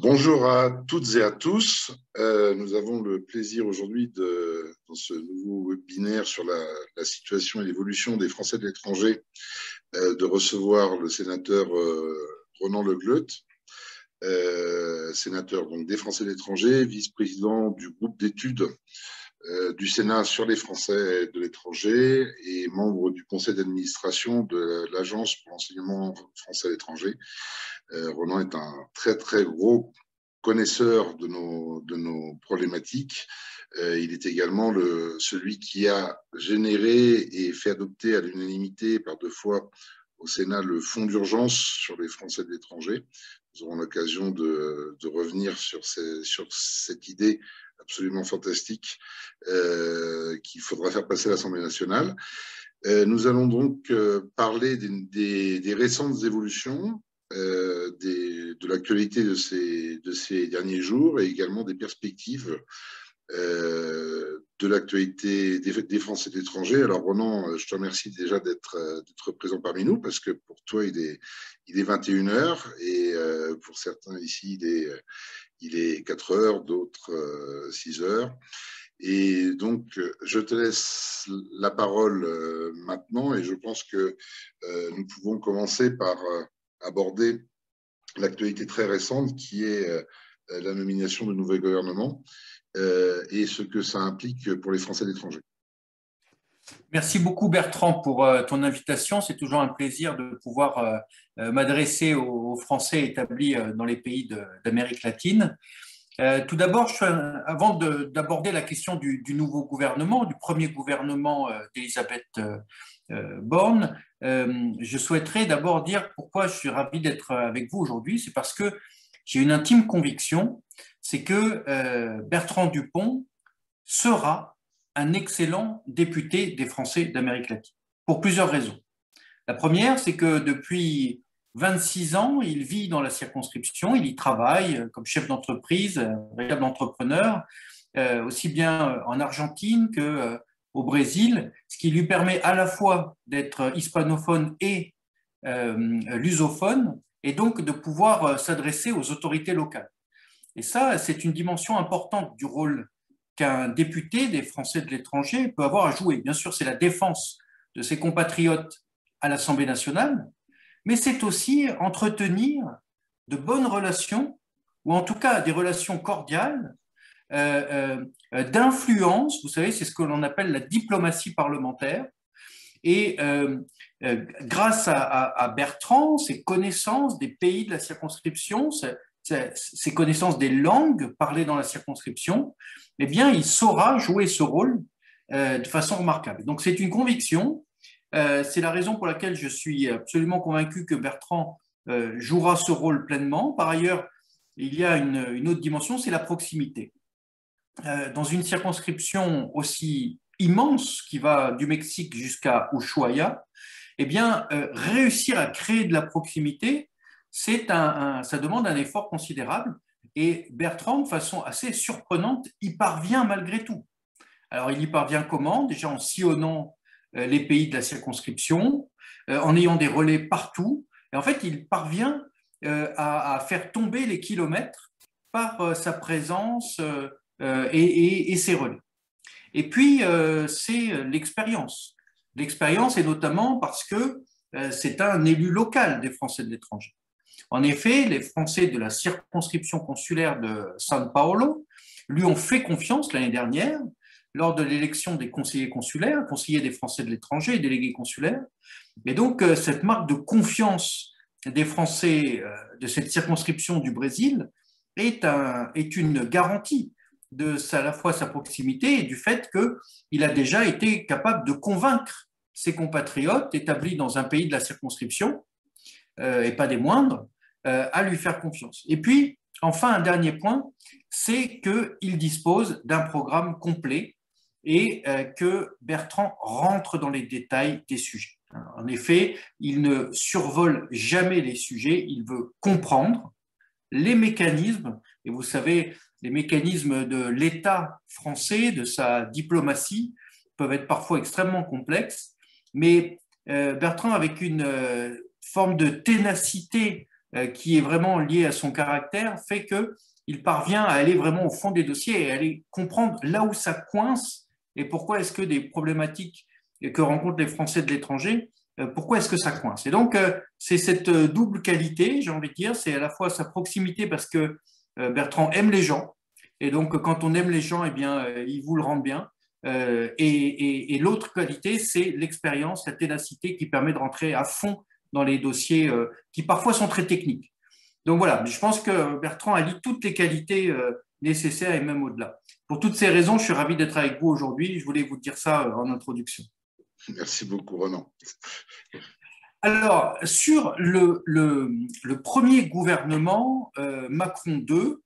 Bonjour à toutes et à tous. Nous avons le plaisir aujourd'hui, dans ce nouveau webinaire sur la situation et l'évolution des Français de l'étranger, de recevoir le sénateur Ronan Le Gleut, sénateur donc, des Français de l'étranger, vice-président du groupe d'études du Sénat sur les Français de l'étranger et membre du conseil d'administration de l'Agence pour l'enseignement français à l'étranger. Ronan est un très, très gros connaisseur de nos problématiques. Il est également celui qui a généré et fait adopter à l'unanimité par 2 fois au Sénat le fonds d'urgence sur les Français de l'étranger. Nous aurons l'occasion de revenir sur cette idée absolument fantastique qu'il faudra faire passer à l'Assemblée nationale. Nous allons donc parler des récentes évolutions de l'actualité de ces derniers jours et également des perspectives de l'actualité des Français de l'étranger. Alors Ronan, je te remercie déjà d'être présent parmi nous parce que pour toi il est 21 heures et pour certains ici il est 4 heures, d'autres 6 heures. Et donc, je te laisse la parole maintenant et je pense que nous pouvons commencer par aborder l'actualité très récente qui est la nomination de nouveaux gouvernements et ce que ça implique pour les Français de l'étranger. Merci beaucoup Bertrand pour ton invitation. C'est toujours un plaisir de pouvoir m'adresser aux Français établis dans les pays d'Amérique latine. Tout d'abord, avant d'aborder la question du nouveau gouvernement, du premier gouvernement d'Elisabeth Borne, je souhaiterais d'abord dire pourquoi je suis ravi d'être avec vous aujourd'hui. C'est parce que j'ai une intime conviction, c'est que Bertrand Dupont sera un excellent député des Français d'Amérique latine, pour plusieurs raisons. La première, c'est que depuis 26 ans, il vit dans la circonscription, il y travaille comme chef d'entreprise, véritable entrepreneur, aussi bien en Argentine qu'au Brésil, ce qui lui permet à la fois d'être hispanophone et lusophone, et donc de pouvoir s'adresser aux autorités locales. Et ça, c'est une dimension importante du rôle qu'un député des Français de l'étranger peut avoir à jouer. Bien sûr, c'est la défense de ses compatriotes à l'Assemblée nationale, mais c'est aussi entretenir de bonnes relations, ou en tout cas des relations cordiales, d'influence. Vous savez, c'est ce que l'on appelle la diplomatie parlementaire. Et grâce à Bertrand, ses connaissances des pays de la circonscription, ses connaissances des langues parlées dans la circonscription, eh bien, il saura jouer ce rôle de façon remarquable. Donc, c'est une conviction. C'est la raison pour laquelle je suis absolument convaincu que Bertrand jouera ce rôle pleinement. Par ailleurs, il y a une autre dimension, c'est la proximité. Dans une circonscription aussi immense qui va du Mexique jusqu'à Ushuaia, eh bien, réussir à créer de la proximité, ça demande un effort considérable. Et Bertrand, de façon assez surprenante, y parvient malgré tout. Alors, il y parvient comment? Déjà en sillonnant les pays de la circonscription, en ayant des relais partout. Et en fait, il parvient à faire tomber les kilomètres par sa présence et ses relais. Et puis, c'est l'expérience. L'expérience est notamment parce que c'est un élu local des Français de l'étranger. En effet, les Français de la circonscription consulaire de São Paulo lui ont fait confiance l'année dernière lors de l'élection des conseillers consulaires, conseillers des Français de l'étranger et délégués consulaires. Et donc, cette marque de confiance des Français de cette circonscription du Brésil est une garantie de à la fois sa proximité et du fait qu'il a déjà été capable de convaincre ses compatriotes établis dans un pays de la circonscription, et pas des moindres, à lui faire confiance. Et puis, enfin, un dernier point, c'est qu'il dispose d'un programme complet et que Bertrand rentre dans les détails des sujets. En effet, il ne survole jamais les sujets, il veut comprendre les mécanismes, et vous savez, les mécanismes de l'État français, de sa diplomatie, peuvent être parfois extrêmement complexes, mais Bertrand, avec une forme de ténacité qui est vraiment lié à son caractère, fait qu'il parvient à aller vraiment au fond des dossiers et à aller comprendre là où ça coince et pourquoi est-ce que des problématiques que rencontrent les Français de l'étranger, pourquoi est-ce que ça coince. Et donc, c'est cette double qualité, j'ai envie de dire, c'est à la fois sa proximité parce que Bertrand aime les gens, et donc quand on aime les gens, eh bien, ils vous le rendent bien. Et l'autre qualité, c'est l'expérience, la ténacité qui permet de rentrer à fond dans les dossiers qui parfois sont très techniques. Donc voilà, je pense que Bertrand allie toutes les qualités nécessaires et même au-delà. Pour toutes ces raisons, je suis ravi d'être avec vous aujourd'hui. Je voulais vous dire ça en introduction. Merci beaucoup, Ronan. Alors, sur le premier gouvernement, Macron 2,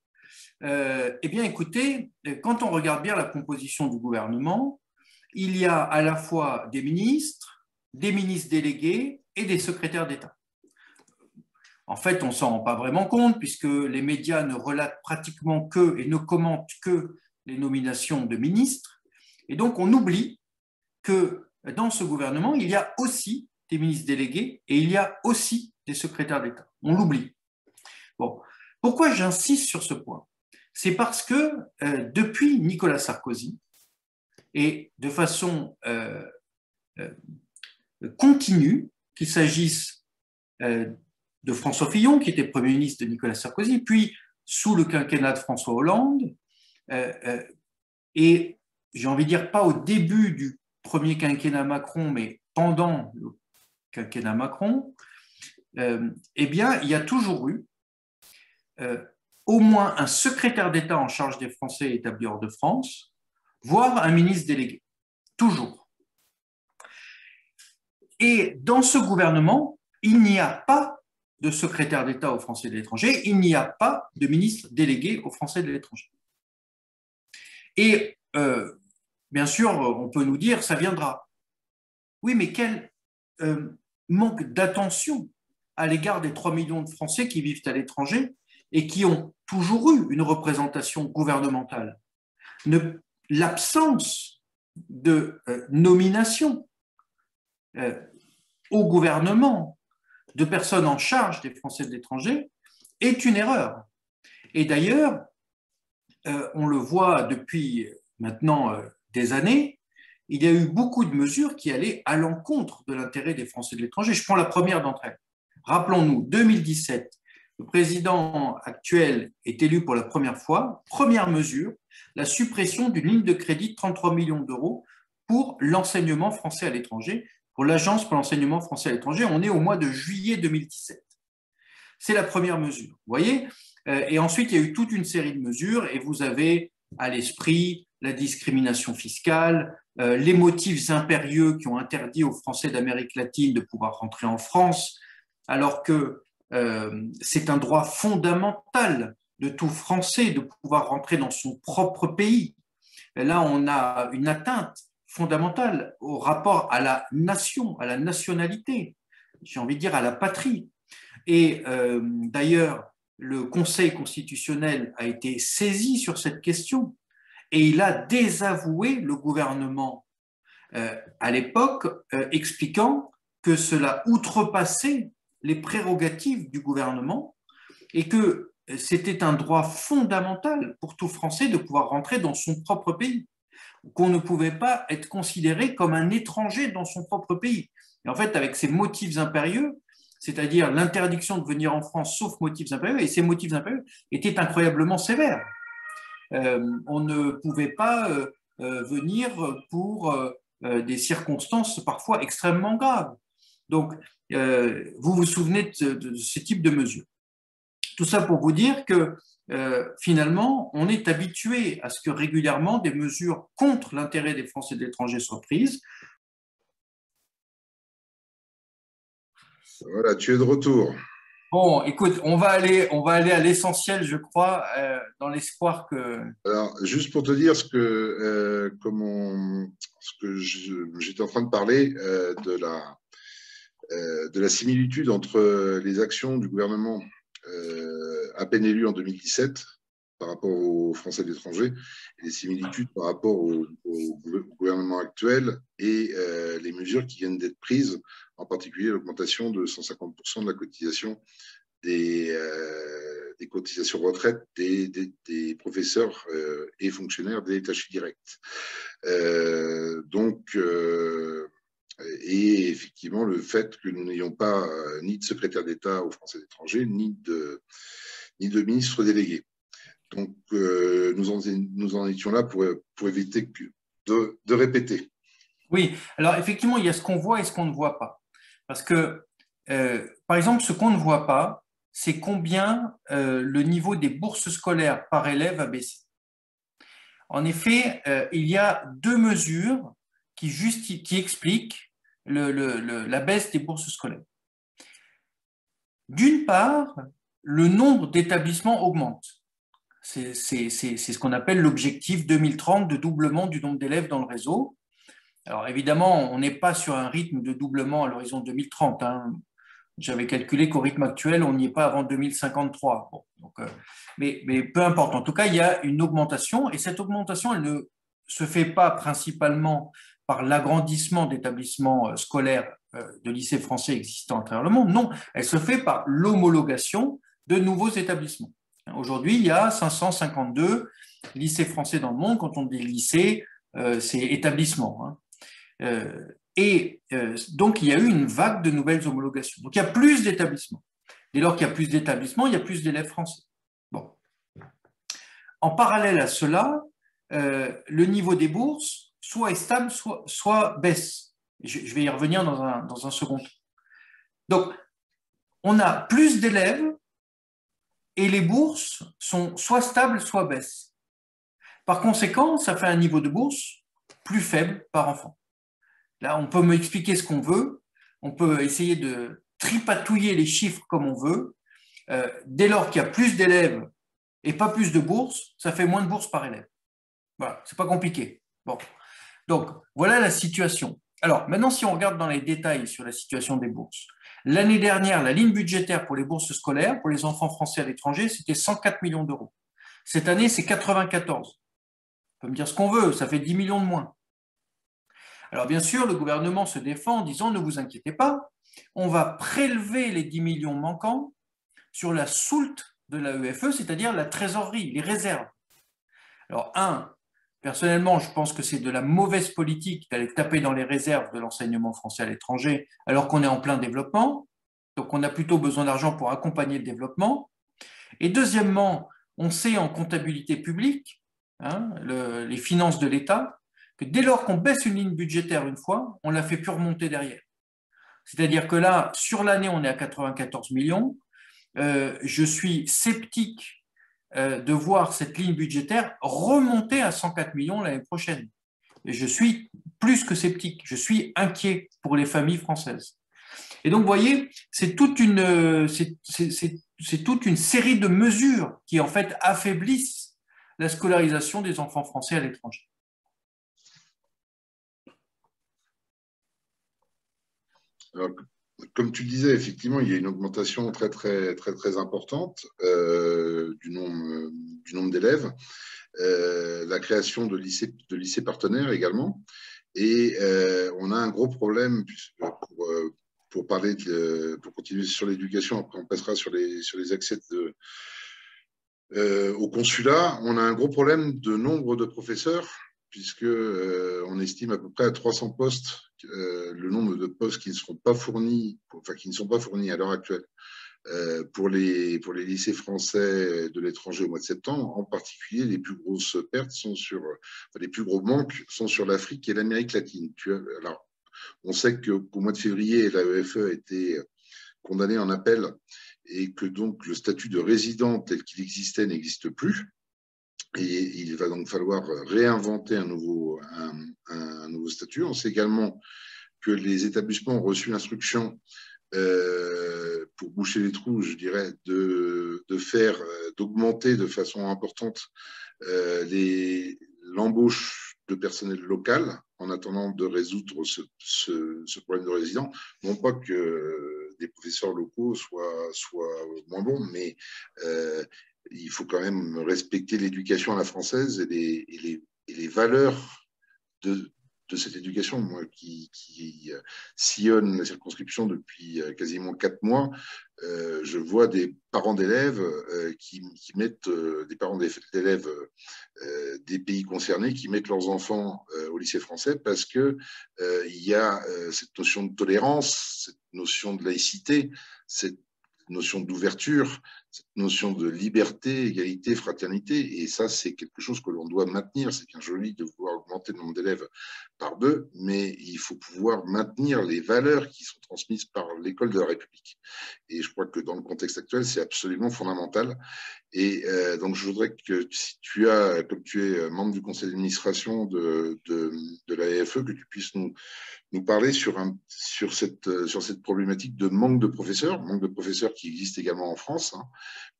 eh bien, écoutez, quand on regarde bien la composition du gouvernement, il y a à la fois des ministres délégués et des secrétaires d'État. En fait, on ne s'en rend pas vraiment compte puisque les médias ne relatent pratiquement que et ne commentent que les nominations de ministres. Et donc, on oublie que dans ce gouvernement, il y a aussi des ministres délégués et il y a aussi des secrétaires d'État. On l'oublie. Bon, pourquoi j'insiste sur ce point? C'est parce que depuis Nicolas Sarkozy, et de façon continue, qu'il s'agisse de François Fillon, qui était Premier ministre de Nicolas Sarkozy, puis sous le quinquennat de François Hollande, et j'ai envie de dire pas au début du premier quinquennat Macron, mais pendant le quinquennat Macron, eh bien, il y a toujours eu au moins un secrétaire d'État en charge des Français établis hors de France, voire un ministre délégué. Toujours. Et dans ce gouvernement, il n'y a pas de secrétaire d'État aux Français de l'étranger, il n'y a pas de ministre délégué aux Français de l'étranger. Et bien sûr, on peut nous dire, ça viendra. Oui, mais quel manque d'attention à l'égard des 3 millions de Français qui vivent à l'étranger et qui ont toujours eu une représentation gouvernementale. L'absence de nomination au gouvernement de personnes en charge des Français de l'étranger est une erreur. Et d'ailleurs, on le voit depuis maintenant des années, il y a eu beaucoup de mesures qui allaient à l'encontre de l'intérêt des Français de l'étranger. Je prends la première d'entre elles. Rappelons-nous, 2017, le président actuel est élu pour la première fois. Première mesure, la suppression d'une ligne de crédit de 33 millions d'euros pour l'enseignement français à l'étranger, pour l'Agence pour l'enseignement français à l'étranger. On est au mois de juillet 2017. C'est la première mesure, vous voyez. Et ensuite, il y a eu toute une série de mesures et vous avez à l'esprit la discrimination fiscale, les motifs impérieux qui ont interdit aux Français d'Amérique latine de pouvoir rentrer en France, alors que c'est un droit fondamental de tout Français de pouvoir rentrer dans son propre pays. Et là, on a une atteinte fondamentale au rapport à la nation, à la nationalité, j'ai envie de dire à la patrie. Et d'ailleurs, le Conseil constitutionnel a été saisi sur cette question et il a désavoué le gouvernement à l'époque, expliquant que cela outrepassait les prérogatives du gouvernement et que c'était un droit fondamental pour tout Français de pouvoir rentrer dans son propre pays, qu'on ne pouvait pas être considéré comme un étranger dans son propre pays. Et en fait, avec ces motifs impérieux, c'est-à-dire l'interdiction de venir en France sauf motifs impérieux, et ces motifs impérieux étaient incroyablement sévères. On ne pouvait pas venir pour des circonstances parfois extrêmement graves. Donc, vous vous souvenez de ce type de mesures. Tout ça pour vous dire que finalement, on est habitué à ce que régulièrement des mesures contre l'intérêt des Français de l'étranger soient prises. Voilà, tu es de retour. Bon, écoute, on va aller à l'essentiel, je crois, dans l'espoir que… Alors, juste pour te dire ce que j'étais en train de parler de la similitude entre les actions du gouvernement à peine élu en 2017 par rapport aux Français de l'étranger et les similitudes par rapport au gouvernement actuel et les mesures qui viennent d'être prises, en particulier l'augmentation de 150% de la cotisation des cotisations retraite des professeurs et fonctionnaires des détachés directs. Et effectivement, le fait que nous n'ayons pas ni de secrétaire d'État aux Français de l'étranger, ni de ministre délégué. Donc, nous en étions là pour éviter de répéter. Oui, alors effectivement, il y a ce qu'on voit et ce qu'on ne voit pas. Parce que, par exemple, ce qu'on ne voit pas, c'est combien le niveau des bourses scolaires par élève a baissé. En effet, il y a deux mesures qui expliquent la baisse des bourses scolaires. D'une part, le nombre d'établissements augmente. C'est ce qu'on appelle l'objectif 2030 de doublement du nombre d'élèves dans le réseau. Alors évidemment, on n'est pas sur un rythme de doublement à l'horizon 2030. Hein. J'avais calculé qu'au rythme actuel, on n'y est pas avant 2053. Bon, donc, mais peu importe. En tout cas, il y a une augmentation et cette augmentation, elle ne se fait pas principalement par l'agrandissement d'établissements scolaires de lycées français existants à travers le monde. Non, elle se fait par l'homologation de nouveaux établissements. Aujourd'hui, il y a 552 lycées français dans le monde. Quand on dit lycée, c'est établissement. Hein. Donc, il y a eu une vague de nouvelles homologations. Donc, il y a plus d'établissements. Dès lors qu'il y a plus d'établissements, il y a plus d'élèves français. Bon. En parallèle à cela, le niveau des bourses soit est stable, soit baisse. Je vais y revenir dans un second temps. Donc, on a plus d'élèves et les bourses sont soit stables, soit baissent. Par conséquent, ça fait un niveau de bourse plus faible par enfant. Là, on peut m'expliquer ce qu'on veut, on peut essayer de tripatouiller les chiffres comme on veut. Dès lors qu'il y a plus d'élèves et pas plus de bourses, ça fait moins de bourses par élève. Voilà, c'est pas compliqué. Bon. Donc, voilà la situation. Alors, maintenant, si on regarde dans les détails sur la situation des bourses, l'année dernière, la ligne budgétaire pour les bourses scolaires, pour les enfants français à l'étranger, c'était 104 millions d'euros. Cette année, c'est 94. On peut me dire ce qu'on veut, ça fait 10 millions de moins. Alors bien sûr, le gouvernement se défend en disant « ne vous inquiétez pas, on va prélever les 10 millions manquants sur la soulte de l'AEFE, c'est-à-dire la trésorerie, les réserves. » Alors personnellement, je pense que c'est de la mauvaise politique d'aller taper dans les réserves de l'enseignement français à l'étranger alors qu'on est en plein développement. Donc on a plutôt besoin d'argent pour accompagner le développement. Et deuxièmement, on sait en comptabilité publique, hein, les finances de l'État, que dès lors qu'on baisse une ligne budgétaire une fois, on ne la fait plus remonter derrière. C'est-à-dire que là, sur l'année, on est à 94 millions. Je suis sceptique de voir cette ligne budgétaire remonter à 104 millions l'année prochaine. Et je suis plus que sceptique, je suis inquiet pour les familles françaises. Et donc, vous voyez, c'est toute une série de mesures qui, en fait, affaiblissent la scolarisation des enfants français à l'étranger. Alors, comme tu disais, effectivement, il y a une augmentation très, très, très, très importante du nombre d'élèves, la création de lycées partenaires également. Et on a un gros problème pour continuer sur l'éducation. Après, on passera sur les accès au consulat. On a un gros problème de nombre de professeurs, puisque on estime à peu près à 300 postes le nombre de postes qui ne sont pas fournis à l'heure actuelle pour les lycées français de l'étranger au mois de septembre. En particulier, les plus grosses pertes les plus gros manques sont sur l'Afrique et l'Amérique latine. Alors, on sait qu'au mois de février, l'AEFE a été condamnée en appel et que donc le statut de résident tel qu'il existait n'existe plus. Et il va donc falloir réinventer un nouveau statut. On sait également que les établissements ont reçu l'instruction pour boucher les trous, je dirais, d'augmenter de façon importante l'embauche de personnel local en attendant de résoudre ce problème de résidents. Non pas que des professeurs locaux soient moins bons, mais il faut quand même respecter l'éducation à la française et les valeurs de de cette éducation. Moi qui sillonne la circonscription depuis quasiment 4 mois, je vois des parents d'élèves qui mettent, des parents d'élèves des pays concernés qui mettent leurs enfants au lycée français parce que il y a cette notion de tolérance, cette notion de laïcité, cette notion d'ouverture, cette notion de liberté, égalité, fraternité. Et ça, c'est quelque chose que l'on doit maintenir. C'est bien joli de vouloir augmenter le nombre d'élèves par 2, mais il faut pouvoir maintenir les valeurs qui sont transmises par l'école de la République. Et je crois que dans le contexte actuel, c'est absolument fondamental. Et donc, je voudrais que si tu as, comme tu es membre du conseil d'administration de l'AEFE, que tu puisses nous parler sur cette problématique de manque de professeurs qui existe également en France. Hein.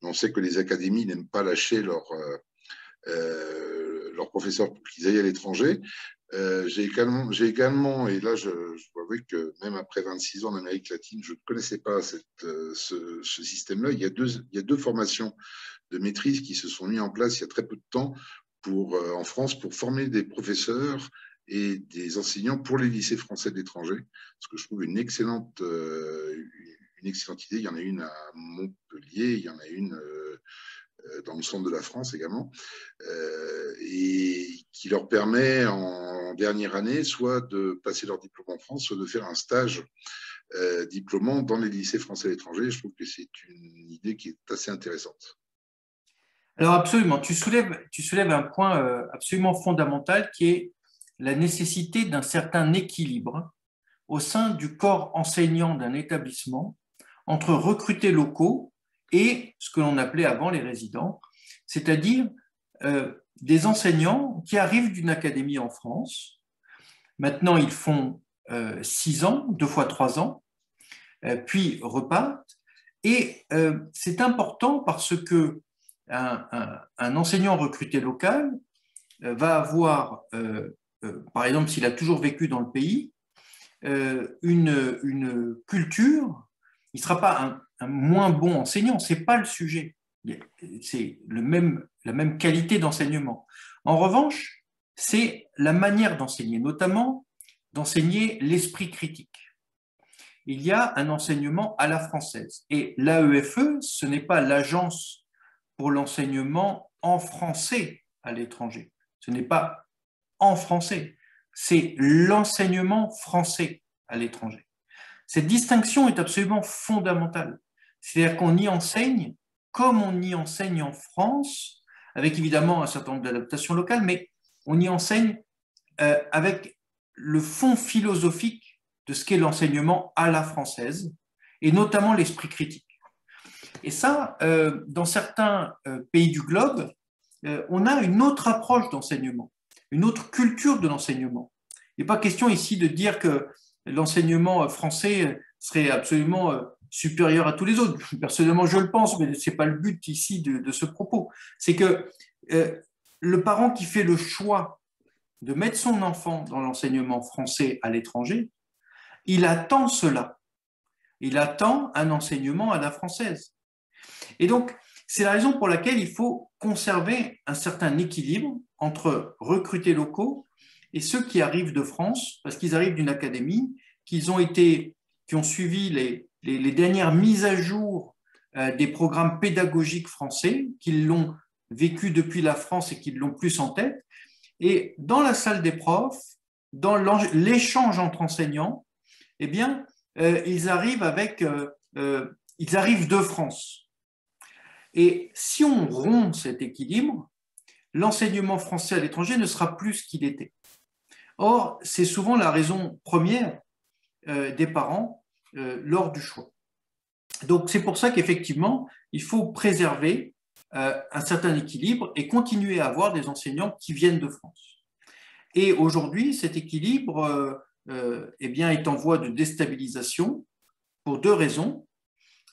On sait que les académies n'aiment pas lâcher leurs professeurs pour qu'ils aillent à l'étranger. J'ai également, et là je dois avouer que même après 26 ans en Amérique latine, je ne connaissais pas ce système-là. Il y a deux formations de maîtrise qui se sont mises en place il y a très peu de temps en France pour former des professeurs et des enseignants pour les lycées français de l'étranger, ce que je trouve une excellente idée. Il y en a une à Montpellier, il y en a une dans le centre de la France également, et qui leur permet en dernière année soit de passer leur diplôme en France, soit de faire un stage diplômant dans les lycées français à l'étranger. Je trouve que c'est une idée qui est assez intéressante. Alors absolument, tu soulèves un point absolument fondamental qui est la nécessité d'un certain équilibre au sein du corps enseignant d'un établissement entre recrutés locaux et ce que l'on appelait avant les résidents, c'est-à-dire des enseignants qui arrivent d'une académie en France. Maintenant, ils font 6 ans, 2 fois 3 ans, puis repartent. Et c'est important parce que un enseignant recruté local va avoir, par exemple, s'il a toujours vécu dans le pays, une culture. Il ne sera pas un moins bon enseignant, ce n'est pas le sujet. C'est la même qualité d'enseignement. En revanche, c'est la manière d'enseigner, notamment d'enseigner l'esprit critique. Il y a un enseignement à la française. Et l'AEFE, ce n'est pas l'agence pour l'enseignement en français à l'étranger. Ce n'est pas en français, c'est l'enseignement français à l'étranger. Cette distinction est absolument fondamentale. C'est-à-dire qu'on y enseigne comme on y enseigne en France, avec évidemment un certain nombre d'adaptations locales, mais on y enseigne avec le fond philosophique de ce qu'est l'enseignement à la française, et notamment l'esprit critique. Et ça, dans certains pays du globe, on a une autre approche d'enseignement, une autre culture de l'enseignement. Il n'est pas question ici de dire que l'enseignement français serait absolument supérieur à tous les autres. Personnellement, je le pense, mais ce n'est pas le but ici de ce propos. C'est que le parent qui fait le choix de mettre son enfant dans l'enseignement français à l'étranger, il attend cela. Il attend un enseignement à la française. Et donc, c'est la raison pour laquelle il faut conserver un certain équilibre entre recrutés locaux et ceux qui arrivent de France, parce qu'ils arrivent d'une académie, qui ont suivi les dernières mises à jour des programmes pédagogiques français, qu'ils l'ont vécu depuis la France et qu'ils l'ont plus en tête. Et dans la salle des profs, dans l'échange entre enseignants, eh bien, ils arrivent de France. Et si on rompt cet équilibre, l'enseignement français à l'étranger ne sera plus ce qu'il était. Or, c'est souvent la raison première des parents lors du choix. Donc, c'est pour ça qu'effectivement, il faut préserver un certain équilibre et continuer à avoir des enseignants qui viennent de France. Et aujourd'hui, cet équilibre eh bien, est en voie de déstabilisation pour 2 raisons.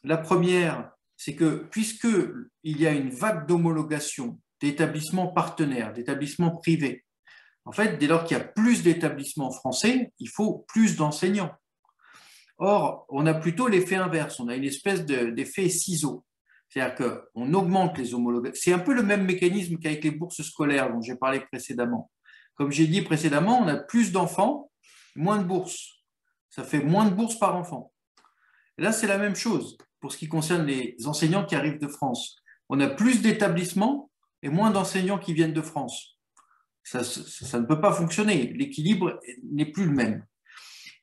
La première, c'est que puisqu'il y a une vague d'homologation d'établissements partenaires, d'établissements privés, en fait, dès lors qu'il y a plus d'établissements français, il faut plus d'enseignants. Or, on a plutôt l'effet inverse, on a une espèce d'effet ciseau. C'est-à-dire qu'on augmente les homologations. C'est un peu le même mécanisme qu'avec les bourses scolaires dont j'ai parlé précédemment. Comme j'ai dit précédemment, on a plus d'enfants, moins de bourses. Ça fait moins de bourses par enfant. Et là, c'est la même chose pour ce qui concerne les enseignants qui arrivent de France. On a plus d'établissements et moins d'enseignants qui viennent de France. Ça ne peut pas fonctionner. L'équilibre n'est plus le même.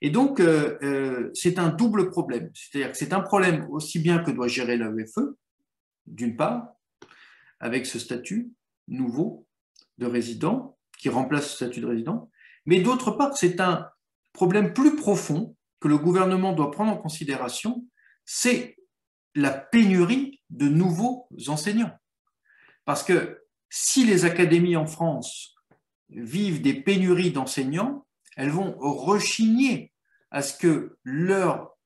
Et donc, c'est un double problème. C'est-à-dire que c'est un problème aussi bien que doit gérer l'AEFE, d'une part, avec ce statut nouveau de résident, qui remplace le statut de résident, mais d'autre part, c'est un problème plus profond que le gouvernement doit prendre en considération, c'est la pénurie de nouveaux enseignants. Parce que si les académies en France vivent des pénuries d'enseignants, elles vont rechigner à ce que leurs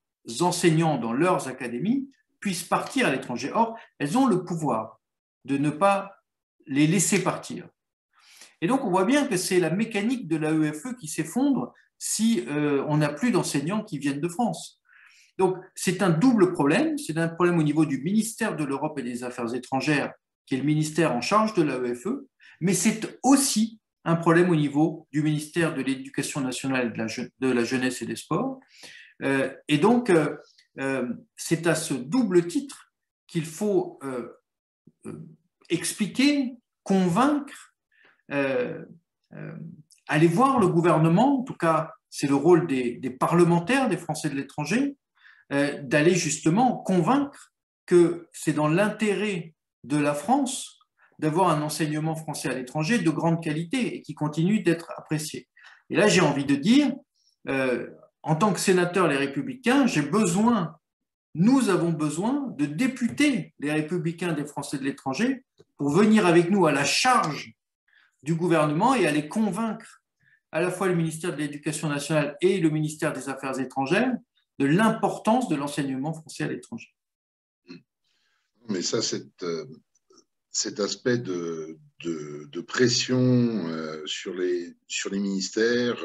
enseignants dans leurs académies puissent partir à l'étranger. Or, elles ont le pouvoir de ne pas les laisser partir. Et donc, on voit bien que c'est la mécanique de l'AEFE qui s'effondre si on n'a plus d'enseignants qui viennent de France. Donc, c'est un double problème. C'est un problème au niveau du ministère de l'Europe et des Affaires étrangères, qui est le ministère en charge de l'AEFE, mais c'est aussi un problème au niveau du ministère de l'Éducation nationale, de la jeunesse et des sports. Et donc, c'est à ce double titre qu'il faut expliquer, convaincre, aller voir le gouvernement, en tout cas c'est le rôle des parlementaires, des Français de l'étranger, d'aller justement convaincre que c'est dans l'intérêt de la France d'avoir un enseignement français à l'étranger de grande qualité et qui continue d'être apprécié. Et là, j'ai envie de dire, en tant que sénateur Les Républicains, nous avons besoin de députés les Républicains des Français de l'étranger pour venir avec nous à la charge du gouvernement et aller convaincre à la fois le ministère de l'Éducation nationale et le ministère des Affaires étrangères de l'importance de l'enseignement français à l'étranger. Mais ça, cet aspect de pression sur les ministères,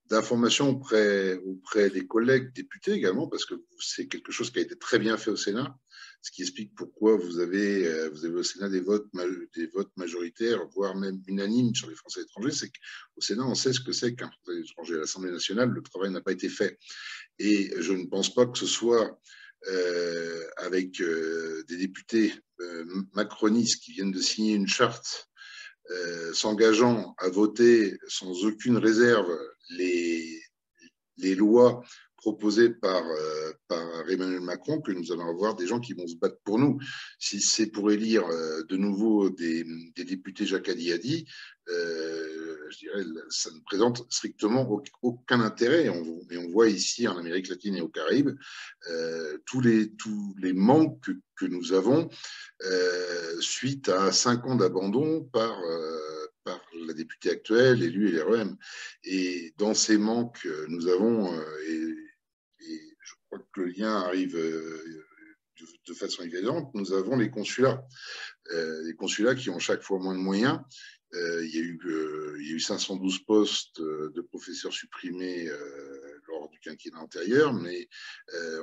d'information auprès des collègues députés également, parce que c'est quelque chose qui a été très bien fait au Sénat, ce qui explique pourquoi vous avez au Sénat des votes majoritaires, voire même unanimes sur les Français à l'étranger. C'est qu'au Sénat, on sait ce que c'est qu'un Français à l'étranger. À l'Assemblée nationale, le travail n'a pas été fait. Et je ne pense pas que ce soit avec des députés macronistes qui viennent de signer une charte s'engageant à voter sans aucune réserve les lois proposées par Emmanuel Macron, que nous allons avoir des gens qui vont se battre pour nous. Si c'est pour élire de nouveau des députés Jacques Hadi, je dirais, ça ne présente strictement aucun intérêt. Et on voit ici en Amérique latine et aux Caraïbes tous les manques que nous avons suite à 5 ans d'abandon par la députée actuelle, élue LREM. Et dans ces manques, nous avons, et je crois que le lien arrive de façon évidente, nous avons les consulats. Les consulats qui ont chaque fois moins de moyens. Il y a eu 512 postes de professeurs supprimés lors du quinquennat antérieur, mais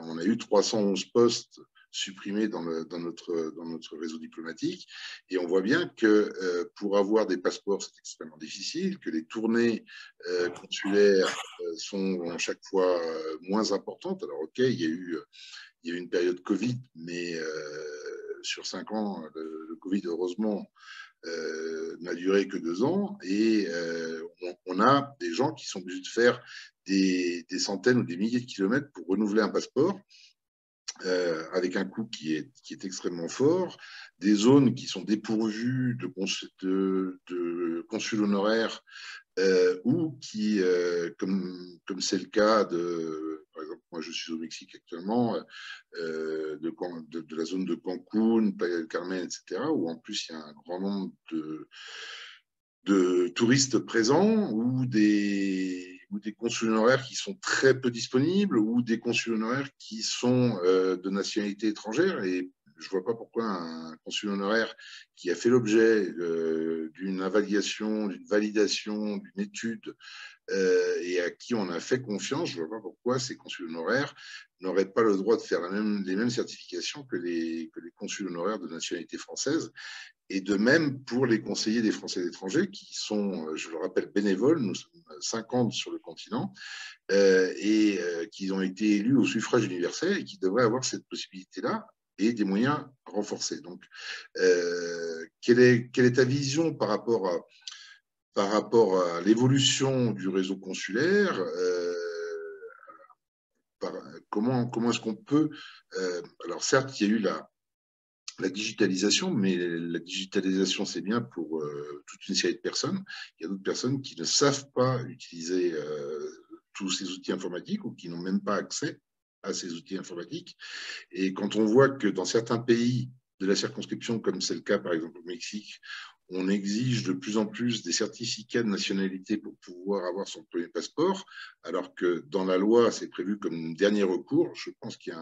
on a eu 311 postes supprimés dans notre réseu diplomatique. Et on voit bien que pour avoir des passeports, c'est extrêmement difficile, que les tournées consulaires sont chaque fois moins importantes. Alors, OK, il y a eu une période Covid, mais sur 5 ans, le Covid, heureusement, n'a duré que 2 ans. Et on a des gens qui sont obligés de faire des centaines ou des milliers de kilomètres pour renouveler un passeport. Avec un coût qui est extrêmement fort, des zones qui sont dépourvues de consuls honoraires ou qui, comme c'est le cas par exemple, moi je suis au Mexique actuellement, de la zone de Cancun, Playa del Carmen, etc., où en plus il y a un grand nombre de touristes présents ou des consuls honoraires qui sont très peu disponibles ou des consuls honoraires qui sont de nationalité étrangère. Et je ne vois pas pourquoi un consul honoraire qui a fait l'objet d'une invalidation, d'une validation, d'une étude et à qui on a fait confiance, je ne vois pas pourquoi ces consuls honoraires n'auraient pas le droit de faire les mêmes certifications que les consuls honoraires de nationalité française. Et de même pour les conseillers des Français à l'étranger qui sont, je le rappelle, bénévoles, nous sommes 50 sur le continent, qui ont été élus au suffrage universel et qui devraient avoir cette possibilité-là et des moyens renforcés. Donc, quelle est ta vision par rapport à l'évolution du réseau consulaire comment est-ce qu'on peut… alors certes, il y a eu la digitalisation, mais la digitalisation, c'est bien pour toute une série de personnes. Il y a d'autres personnes qui ne savent pas utiliser tous ces outils informatiques ou qui n'ont même pas accès à ces outils informatiques. Et quand on voit que dans certains pays de la circonscription, comme c'est le cas par exemple au Mexique, on exige de plus en plus des certificats de nationalité pour pouvoir avoir son premier passeport, alors que dans la loi, c'est prévu comme dernier recours. Je pense qu'il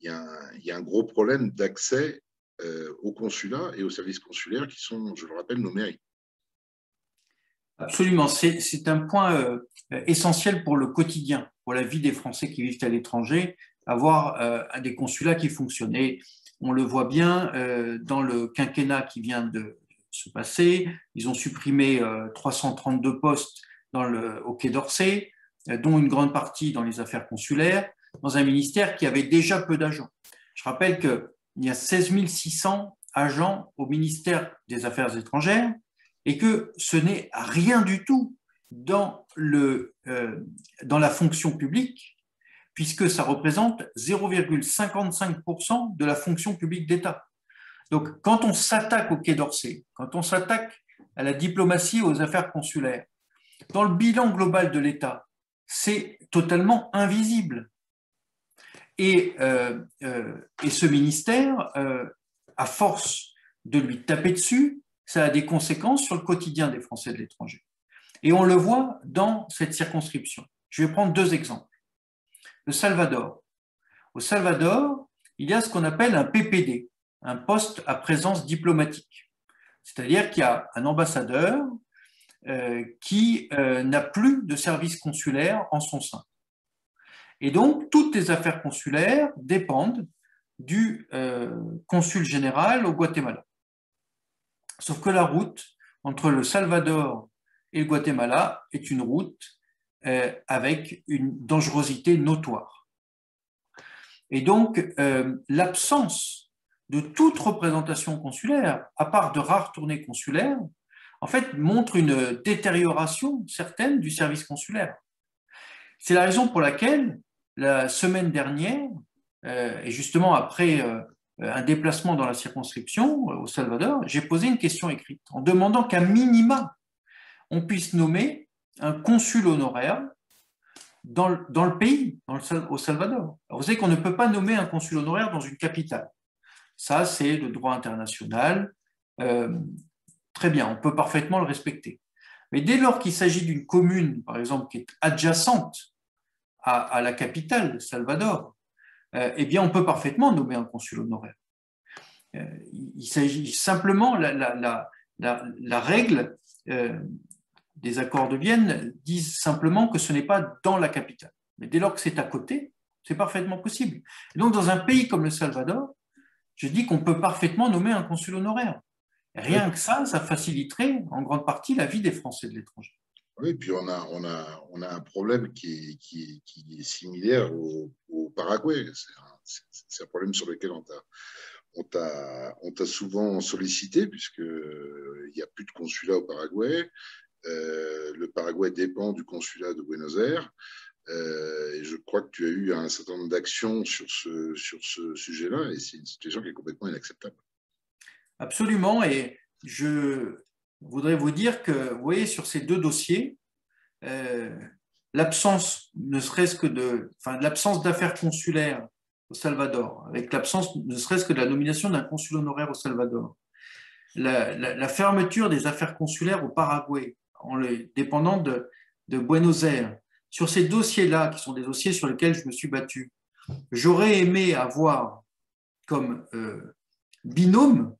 y a un gros problème d'accès aux consulats et aux services consulaires qui sont, je le rappelle, nos mairies. Absolument, c'est un point essentiel pour le quotidien, pour la vie des Français qui vivent à l'étranger, avoir des consulats qui fonctionnent. Et on le voit bien dans le quinquennat qui vient de se passer. Ils ont supprimé 332 postes au Quai d'Orsay, dont une grande partie dans les affaires consulaires, dans un ministère qui avait déjà peu d'agents. Je rappelle qu'il y a 16 600 agents au ministère des Affaires étrangères et que ce n'est rien du tout dans la fonction publique, puisque ça représente 0,55% de la fonction publique d'État. Donc, quand on s'attaque au Quai d'Orsay, quand on s'attaque à la diplomatie, aux affaires consulaires, dans le bilan global de l'État, c'est totalement invisible. Et ce ministère, à force de lui taper dessus, ça a des conséquences sur le quotidien des Français de l'étranger. Et on le voit dans cette circonscription. Je vais prendre deux exemples. Le Salvador. Au Salvador, il y a ce qu'on appelle un PPD, un poste à présence diplomatique. C'est-à-dire qu'il y a un ambassadeur qui n'a plus de service consulaire en son sein. Et donc, toutes les affaires consulaires dépendent du consul général au Guatemala. Sauf que la route entre le Salvador et le Guatemala est une route avec une dangerosité notoire. Et donc, l'absence de toute représentation consulaire, à part de rares tournées consulaires, en fait, montre une détérioration certaine du service consulaire. C'est la raison pour laquelle, la semaine dernière, et justement après un déplacement dans la circonscription au Salvador, j'ai posé une question écrite en demandant qu'à minima, on puisse nommer un consul honoraire dans le pays, au Salvador. Alors, vous savez qu'on ne peut pas nommer un consul honoraire dans une capitale. Ça, c'est le droit international. Très bien, on peut parfaitement le respecter. Mais dès lors qu'il s'agit d'une commune, par exemple, qui est adjacente à la capitale, Salvador, eh bien, on peut parfaitement nommer un consul honoraire. Il s'agit simplement, la règle des accords de Vienne disent simplement que ce n'est pas dans la capitale. Mais dès lors que c'est à côté, c'est parfaitement possible. Et donc, dans un pays comme le Salvador, je dis qu'on peut parfaitement nommer un consul honoraire. Et rien que ça faciliterait en grande partie la vie des Français de l'étranger. Oui, puis on a un problème qui est similaire au Paraguay. C'est un problème sur lequel on t'a souvent sollicité, puisqu'il n'y a plus de consulat au Paraguay. Le Paraguay dépend du consulat de Buenos Aires. Et je crois que tu as eu un certain nombre d'actions sur ce sujet-là, et c'est une situation qui est complètement inacceptable. Absolument, et je voudrais vous dire que, vous voyez, sur ces deux dossiers, l'absence, ne serait-ce que l'absence d'affaires consulaires au Salvador, avec l'absence, ne serait-ce que de la nomination d'un consul honoraire au Salvador, la fermeture des affaires consulaires au Paraguay, dépendant de Buenos Aires, sur ces dossiers-là, qui sont des dossiers sur lesquels je me suis battu, j'aurais aimé avoir comme binôme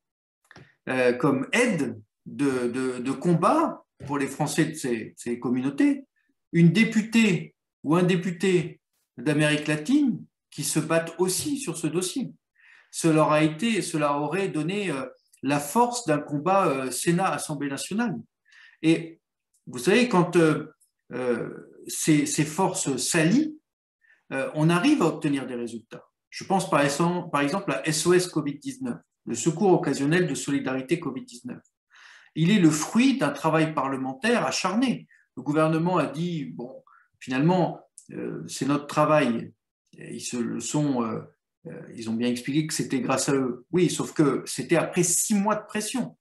comme aide de combat pour les Français de ces communautés, une députée ou un député d'Amérique latine qui se battent aussi sur ce dossier. Cela aurait donné la force d'un combat Sénat-Assemblée nationale. Et vous savez, quand ces forces s'allient, on arrive à obtenir des résultats. Je pense par exemple à SOS Covid-19, le secours occasionnel de solidarité Covid-19. Il est le fruit d'un travail parlementaire acharné. Le gouvernement a dit, bon, finalement, c'est notre travail. Ils ont bien expliqué que c'était grâce à eux. Oui, sauf que c'était après 6 mois de pression.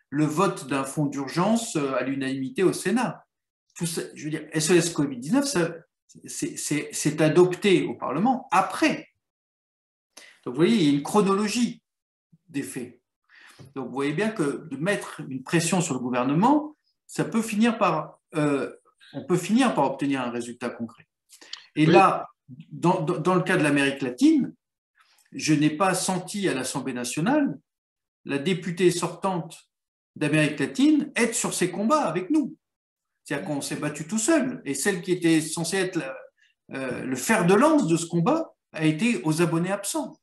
Le vote d'un fonds d'urgence à l'unanimité au Sénat. Tout ça, je veux dire, SOS Covid-19, c'est adopté au Parlement après. Donc, vous voyez, il y a une chronologie des faits. Donc, vous voyez bien que de mettre une pression sur le gouvernement, on peut finir par obtenir un résultat concret. Et oui. Là, dans le cas de l'Amérique latine, je n'ai pas senti à l'Assemblée nationale la députée sortante d'Amérique latine être sur ces combats avec nous. C'est-à-dire qu'on s'est battu tout seul. Et celle qui était censée être le fer de lance de ce combat a été aux abonnés absents.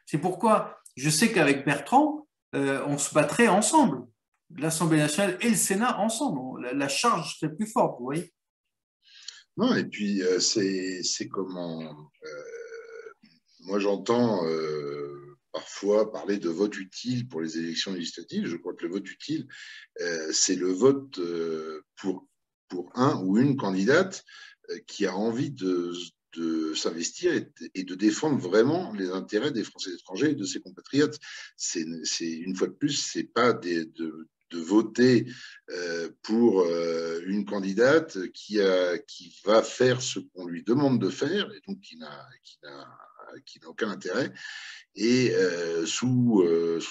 C'est pourquoi je sais qu'avec Bertrand, on se battrait ensemble, l'Assemblée nationale et le Sénat ensemble. La charge serait plus forte, vous voyez. Non, et puis c'est comment... moi, j'entends parfois parler de vote utile pour les élections législatives. Je crois que le vote utile, c'est le vote pour un ou une candidate qui a envie de s'investir et de défendre vraiment les intérêts des Français étrangers et de ses compatriotes. C'est une fois de plus, c'est pas de voter pour une candidate qui va faire ce qu'on lui demande de faire et donc qui n'a aucun intérêt, et sous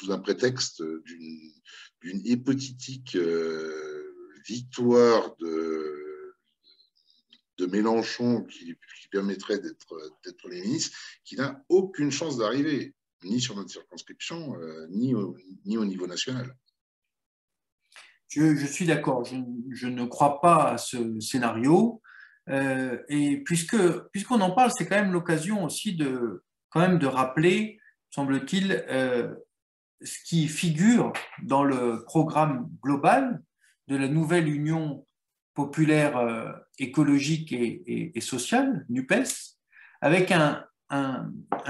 un prétexte d'une hypothétique victoire de Mélenchon qui permettrait d'être Premier ministre, qui n'a aucune chance d'arriver, ni sur notre circonscription, ni au niveau national. Je suis d'accord, je ne crois pas à ce scénario. Et puisqu'on en parle, c'est quand même l'occasion aussi de rappeler, semble-t-il, ce qui figure dans le programme global de la nouvelle Union populaire écologique et sociale, NUPES, avec un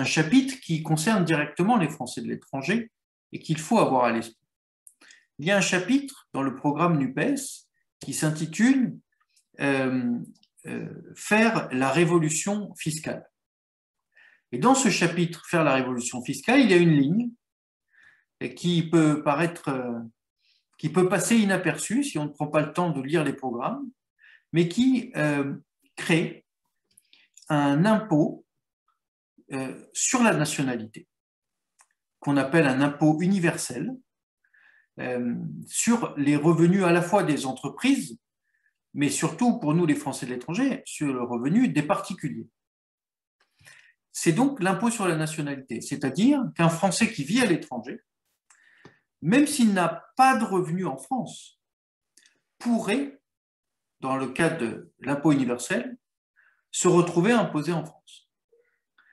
chapitre qui concerne directement les Français de l'étranger et qu'il faut avoir à l'esprit. Il y a un chapitre dans le programme NUPES qui s'intitule faire la révolution fiscale. Et dans ce chapitre, faire la révolution fiscale, il y a une ligne qui peut passer inaperçue si on ne prend pas le temps de lire les programmes, mais qui crée un impôt sur la nationalité, qu'on appelle un impôt universel, sur les revenus à la fois des entreprises, mais surtout pour nous les Français de l'étranger, sur le revenu des particuliers. C'est donc l'impôt sur la nationalité, c'est-à-dire qu'un Français qui vit à l'étranger, même s'il n'a pas de revenus en France, pourrait, dans le cas de l'impôt universel, se retrouver imposé en France.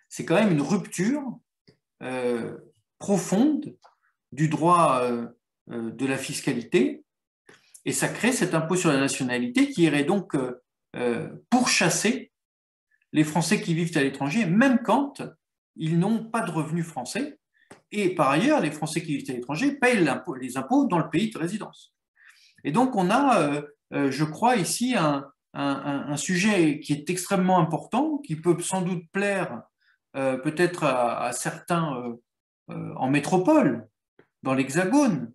C'est quand même une rupture profonde du droit de la fiscalité, et ça crée cet impôt sur la nationalité qui irait donc pourchasser les Français qui vivent à l'étranger, même quand ils n'ont pas de revenus français. Et par ailleurs, les Français qui vivent à l'étranger payent les impôts dans le pays de résidence. Et donc, on a, je crois, ici un sujet qui est extrêmement important, qui peut sans doute plaire peut-être à certains en métropole, dans l'Hexagone,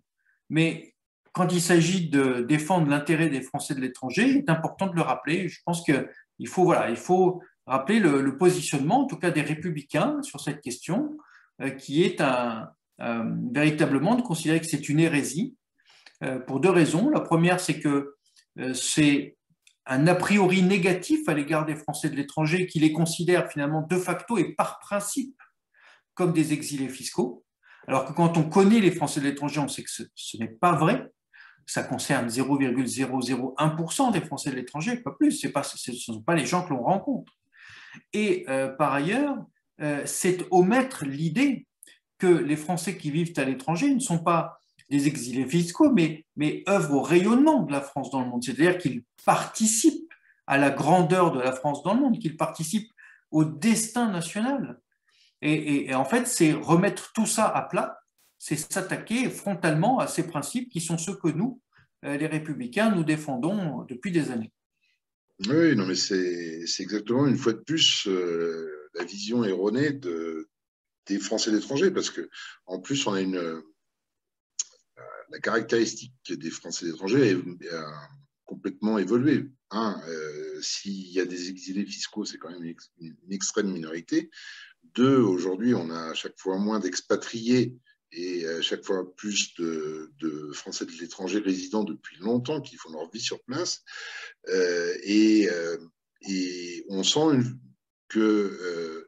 mais quand il s'agit de défendre l'intérêt des Français de l'étranger, il est important de le rappeler. Je pense qu'il faut rappeler le positionnement, en tout cas des Républicains, sur cette question, qui est véritablement de considérer que c'est une hérésie, pour deux raisons. La première, c'est que c'est un a priori négatif à l'égard des Français de l'étranger qui les considèrent finalement de facto et par principe comme des exilés fiscaux, Alors que quand on connaît les Français de l'étranger, on sait que ce n'est pas vrai. Ça concerne 0,001% des Français de l'étranger, pas plus. Ce ne sont pas les gens que l'on rencontre. Et par ailleurs, c'est omettre l'idée que les Français qui vivent à l'étranger ne sont pas des exilés fiscaux, mais œuvrent au rayonnement de la France dans le monde. C'est-à-dire qu'ils participent à la grandeur de la France dans le monde, qu'ils participent au destin national. Et en fait, c'est remettre tout ça à plat, c'est s'attaquer frontalement à ces principes qui sont ceux que nous, les républicains, nous défendons depuis des années. Oui, non, mais c'est exactement, une fois de plus, la vision erronée des Français d'étrangers, parce que en plus, on a la caractéristique des Français d'étrangers a complètement évolué. Un, s'il y a des exilés fiscaux, c'est quand même une extrême minorité. Deux, aujourd'hui, on a à chaque fois moins d'expatriés et à chaque fois plus de Français de l'étranger résidant depuis longtemps qui font leur vie sur place. Euh, et, euh, et on sent que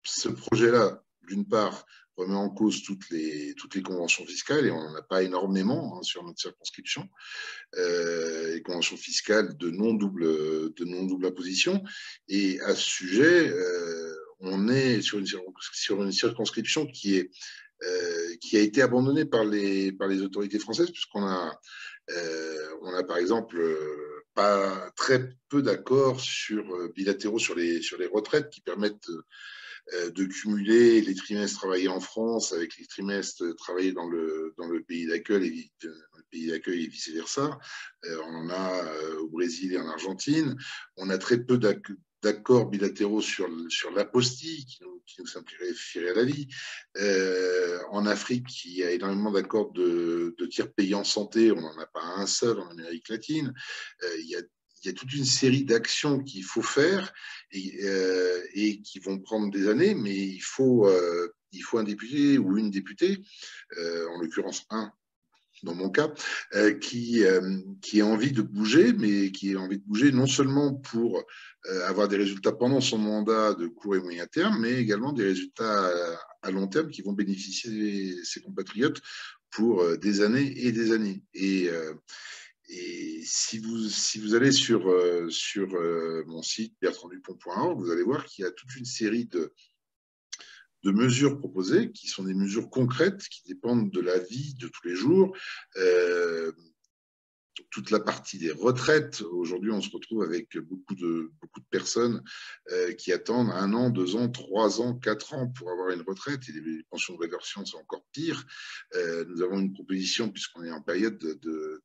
ce projet-là, d'une part, remet en cause toutes les conventions fiscales, et on n'en a pas énormément sur notre circonscription, les conventions fiscales de non-double imposition. Et à ce sujet, on est sur une circonscription qui a été abandonnée par les autorités françaises, puisqu'on a, on a par exemple pas très peu d'accords bilatéraux sur les retraites qui permettent de cumuler les trimestres travaillés en France avec les trimestres travaillés dans le pays d'accueil et vice-versa. On en a au Brésil et en Argentine. On a très peu d'accords bilatéraux sur l'apostille qui nous simplifierait la vie. En Afrique, il y a énormément d'accords de tiers payants santé. On n'en a pas un seul en Amérique latine. Il y a toute une série d'actions qu'il faut faire et qui vont prendre des années, mais il faut un député ou une députée, en l'occurrence un dans mon cas, qui a envie de bouger, mais qui a envie de bouger non seulement pour avoir des résultats pendant son mandat de court et moyen terme, mais également des résultats à long terme qui vont bénéficier ses compatriotes pour des années et des années. Et si vous allez sur mon site bertranddupont.org, vous allez voir qu'il y a toute une série de mesures proposées qui sont des mesures concrètes qui dépendent de la vie de tous les jours. Toute la partie des retraites. Aujourd'hui, on se retrouve avec beaucoup de personnes qui attendent 1 an, 2 ans, 3 ans, 4 ans pour avoir une retraite. Et les pensions de réversion, c'est encore pire. Nous avons une proposition, puisqu'on est en période de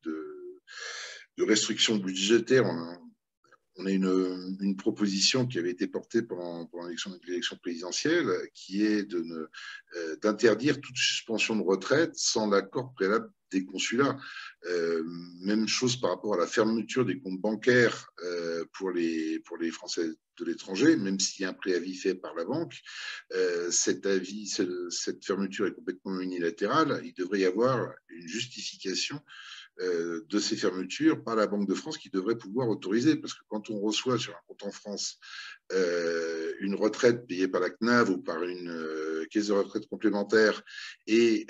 restriction budgétaire. On a une proposition qui avait été portée pendant l'élection présidentielle, qui est d'interdire toute suspension de retraite sans l'accord préalable des consulats. Même chose par rapport à la fermeture des comptes bancaires pour les Français de l'étranger, même s'il y a un préavis fait par la banque. Cette fermeture est complètement unilatérale. Il devrait y avoir une justification de ces fermetures par la Banque de France qui devrait pouvoir autoriser, parce que quand on reçoit sur un compte en France une retraite payée par la CNAV ou par une caisse de retraite complémentaire et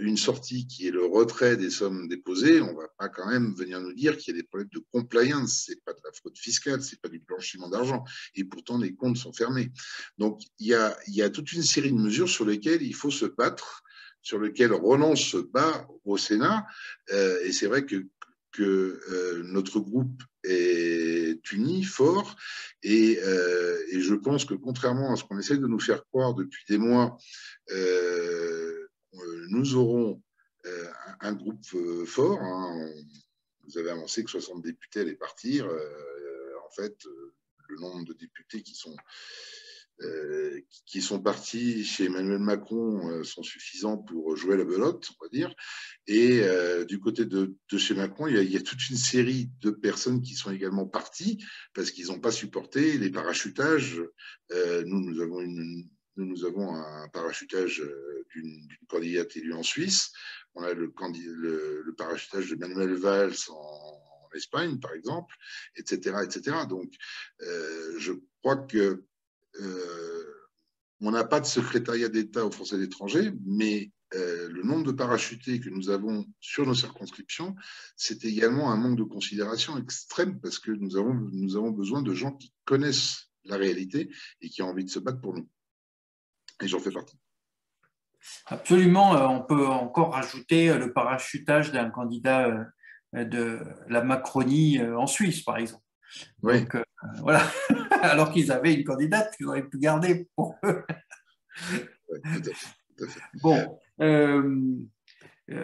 une sortie qui est le retrait des sommes déposées, on ne va pas quand même venir nous dire qu'il y a des problèmes de compliance. Ce n'est pas de la fraude fiscale, ce n'est pas du blanchiment d'argent, et pourtant les comptes sont fermés. Donc il y a toute une série de mesures sur lesquelles il faut se battre, sur lequel Roland se bat au Sénat. Et c'est vrai que notre groupe est uni, fort, et je pense que contrairement à ce qu'on essaie de nous faire croire depuis des mois, nous aurons un groupe fort. Hein. Vous avez annoncé que 60 députés allaient partir. En fait, le nombre de députés qui sont partis chez Emmanuel Macron sont suffisants pour jouer la belote, on va dire. Et du côté de chez Macron, il y a toute une série de personnes qui sont également parties parce qu'ils n'ont pas supporté les parachutages. Nous avons un parachutage d'une candidate élue en Suisse. On a le parachutage de Manuel Valls en Espagne, par exemple, etc., etc. Donc, je crois que on n'a pas de secrétariat d'État aux Français de l'étranger, mais le nombre de parachutés que nous avons sur nos circonscriptions, c'est également un manque de considération extrême parce que nous avons besoin de gens qui connaissent la réalité et qui ont envie de se battre pour nous. Et j'en fais partie. Absolument, on peut encore rajouter le parachutage d'un candidat de la Macronie en Suisse, par exemple. Oui. Donc, voilà, alors qu'ils avaient une candidate qu'ils auraient pu garder pour eux. Oui, tout à fait. Bon,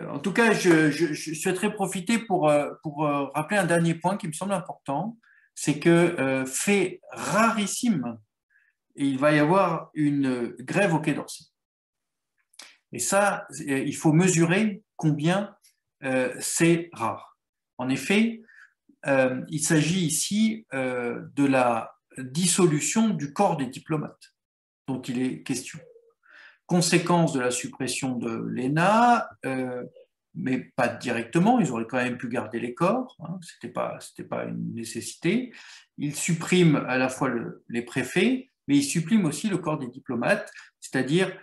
en tout cas, je souhaiterais profiter pour rappeler un dernier point qui me semble important, c'est que fait rarissime, il va y avoir une grève au Quai d'Orsay. Et ça, il faut mesurer combien c'est rare. En effet, il s'agit ici de la dissolution du corps des diplomates dont il est question. Conséquence de la suppression de l'ENA, mais pas directement, ils auraient quand même pu garder les corps, hein, c'était pas une nécessité. Ils suppriment à la fois les préfets, mais ils suppriment aussi le corps des diplomates, c'est-à-dire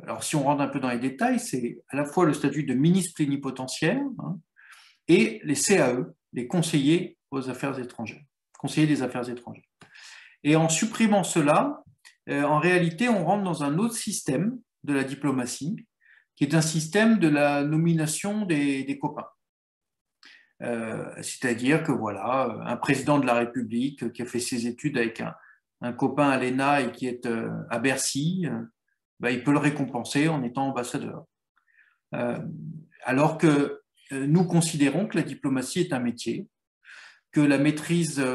alors si on rentre un peu dans les détails, c'est à la fois le statut de ministre plénipotentiaire, hein, et les CAE, les conseillers aux affaires étrangères, conseillers des affaires étrangères. Et en supprimant cela, en réalité, on rentre dans un autre système de la diplomatie, qui est un système de la nomination des copains. C'est-à-dire que voilà, un président de la République qui a fait ses études avec un copain à l'ENA et qui est à Bercy, ben, il peut le récompenser en étant ambassadeur. Alors que nous considérons que la diplomatie est un métier, que la maîtrise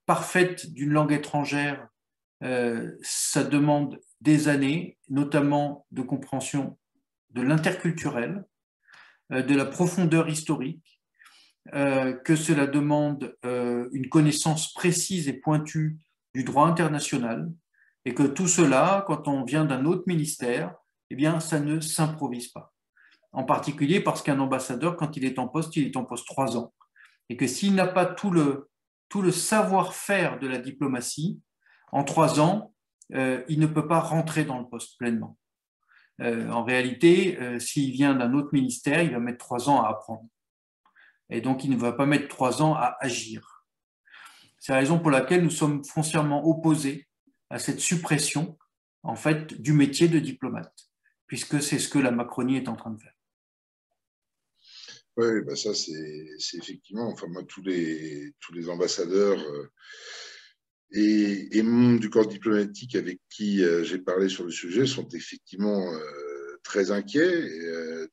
parfaite d'une langue étrangère, ça demande des années, notamment de compréhension de l'interculturel, de la profondeur historique, que cela demande une connaissance précise et pointue du droit international, et que tout cela, quand on vient d'un autre ministère, eh bien, ça ne s'improvise pas. En particulier parce qu'un ambassadeur, quand il est en poste 3 ans. Et que s'il n'a pas tout le savoir-faire de la diplomatie, en 3 ans, il ne peut pas rentrer dans le poste pleinement. En réalité, s'il vient d'un autre ministère, il va mettre 3 ans à apprendre. Et donc, il ne va pas mettre 3 ans à agir. C'est la raison pour laquelle nous sommes foncièrement opposés à cette suppression, en fait, du métier de diplomate, puisque c'est ce que la Macronie est en train de faire. Oui, bah ça, c'est effectivement, enfin, moi, tous les ambassadeurs et membres du corps diplomatique avec qui j'ai parlé sur le sujet sont effectivement très inquiets.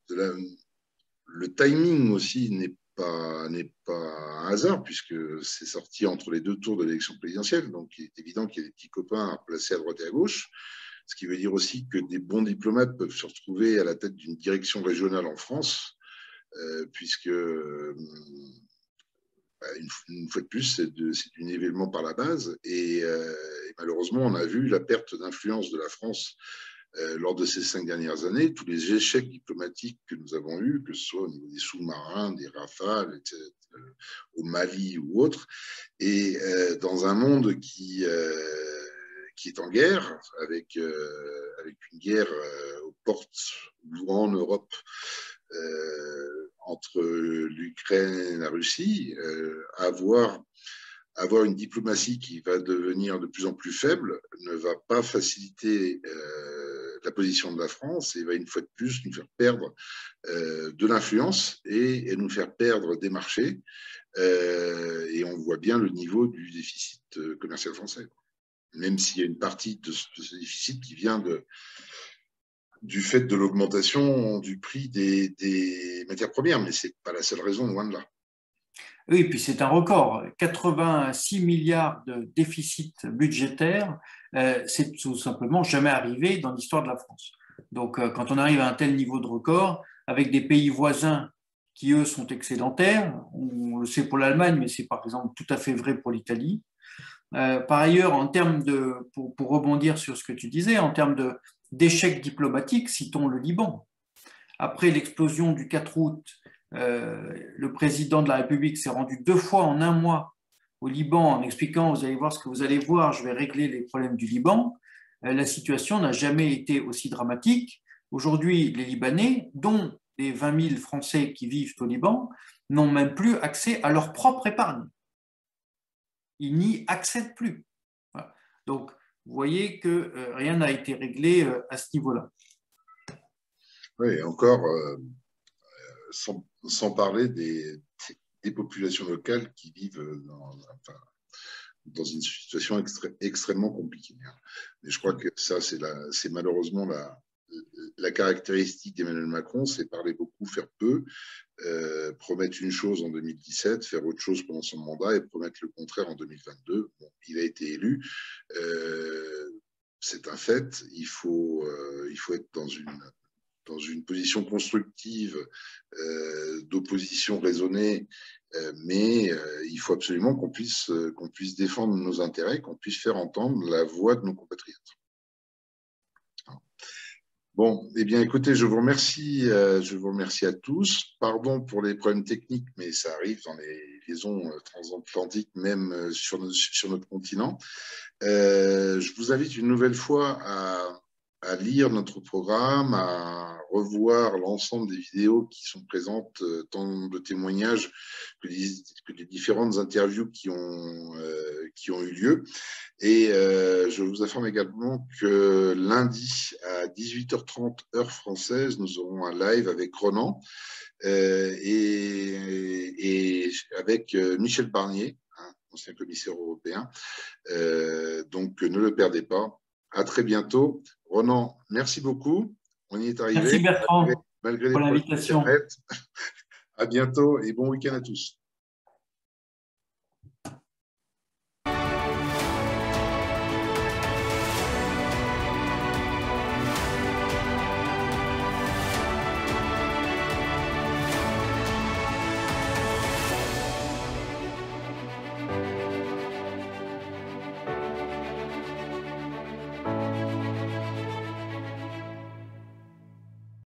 Le timing aussi n'est pas un hasard, puisque c'est sorti entre les 2 tours de l'élection présidentielle. Donc, il est évident qu'il y a des petits copains à placer à droite et à gauche. Ce qui veut dire aussi que des bons diplomates peuvent se retrouver à la tête d'une direction régionale en France, puisque une fois de plus, c'est du nivellement par la base. Et malheureusement, on a vu la perte d'influence de la France lors de ces 5 dernières années, tous les échecs diplomatiques que nous avons eus, que ce soit au niveau des sous-marins, des Rafales, etc., au Mali ou autre, et dans un monde qui est en guerre, avec une guerre aux portes ou en Europe, entre l'Ukraine et la Russie, avoir une diplomatie qui va devenir de plus en plus faible ne va pas faciliter la position de la France et va une fois de plus nous faire perdre de l'influence et nous faire perdre des marchés. Et on voit bien le niveau du déficit commercial français. Même s'il y a une partie de ce déficit qui vient du fait de l'augmentation du prix des matières premières, mais ce n'est pas la seule raison, loin de là. Oui, puis c'est un record. 86 milliards de déficit budgétaire, c'est tout simplement jamais arrivé dans l'histoire de la France. Donc, quand on arrive à un tel niveau de record, avec des pays voisins qui, eux, sont excédentaires, on le sait pour l'Allemagne, mais c'est par exemple tout à fait vrai pour l'Italie. Par ailleurs, en termes pour rebondir sur ce que tu disais, en termes d'échecs diplomatiques, citons le Liban. Après l'explosion du 4 août, le président de la République s'est rendu 2 fois en 1 mois au Liban en expliquant, vous allez voir ce que vous allez voir, je vais régler les problèmes du Liban. la situation n'a jamais été aussi dramatique. Aujourd'hui, les Libanais, dont les 20 000 Français qui vivent au Liban, n'ont même plus accès à leur propre épargne. Ils n'y accèdent plus. Voilà. Donc, vous voyez que rien n'a été réglé à ce niveau-là. Oui, encore, sans parler des populations locales qui vivent dans une situation extrêmement compliquée. Mais je crois que ça, c'est malheureusement la caractéristique d'Emmanuel Macron, c'est parler beaucoup, faire peu, promettre une chose en 2017, faire autre chose pendant son mandat et promettre le contraire en 2022. Bon, il a été élu. C'est un fait. Il faut être dans une position constructive, d'opposition raisonnée, mais il faut absolument qu'on puisse défendre nos intérêts, qu'on puisse faire entendre la voix de nos compatriotes. Bon, eh bien, écoutez, je vous remercie à tous. Pardon pour les problèmes techniques, mais ça arrive dans les liaisons transatlantiques, même sur notre continent. Je vous invite une nouvelle fois à lire notre programme, à revoir l'ensemble des vidéos qui sont présentes, tant de témoignages que des différentes interviews qui ont eu lieu. Et je vous informe également que lundi à 18h30 heure française, nous aurons un live avec Ronan et avec Michel Barnier, ancien commissaire européen. Donc, ne le perdez pas. À très bientôt. Ronan, merci beaucoup. On y est arrivé. Merci Bertrand malgré les pour problèmes l'invitation. d'Internet. À bientôt et bon week-end à tous.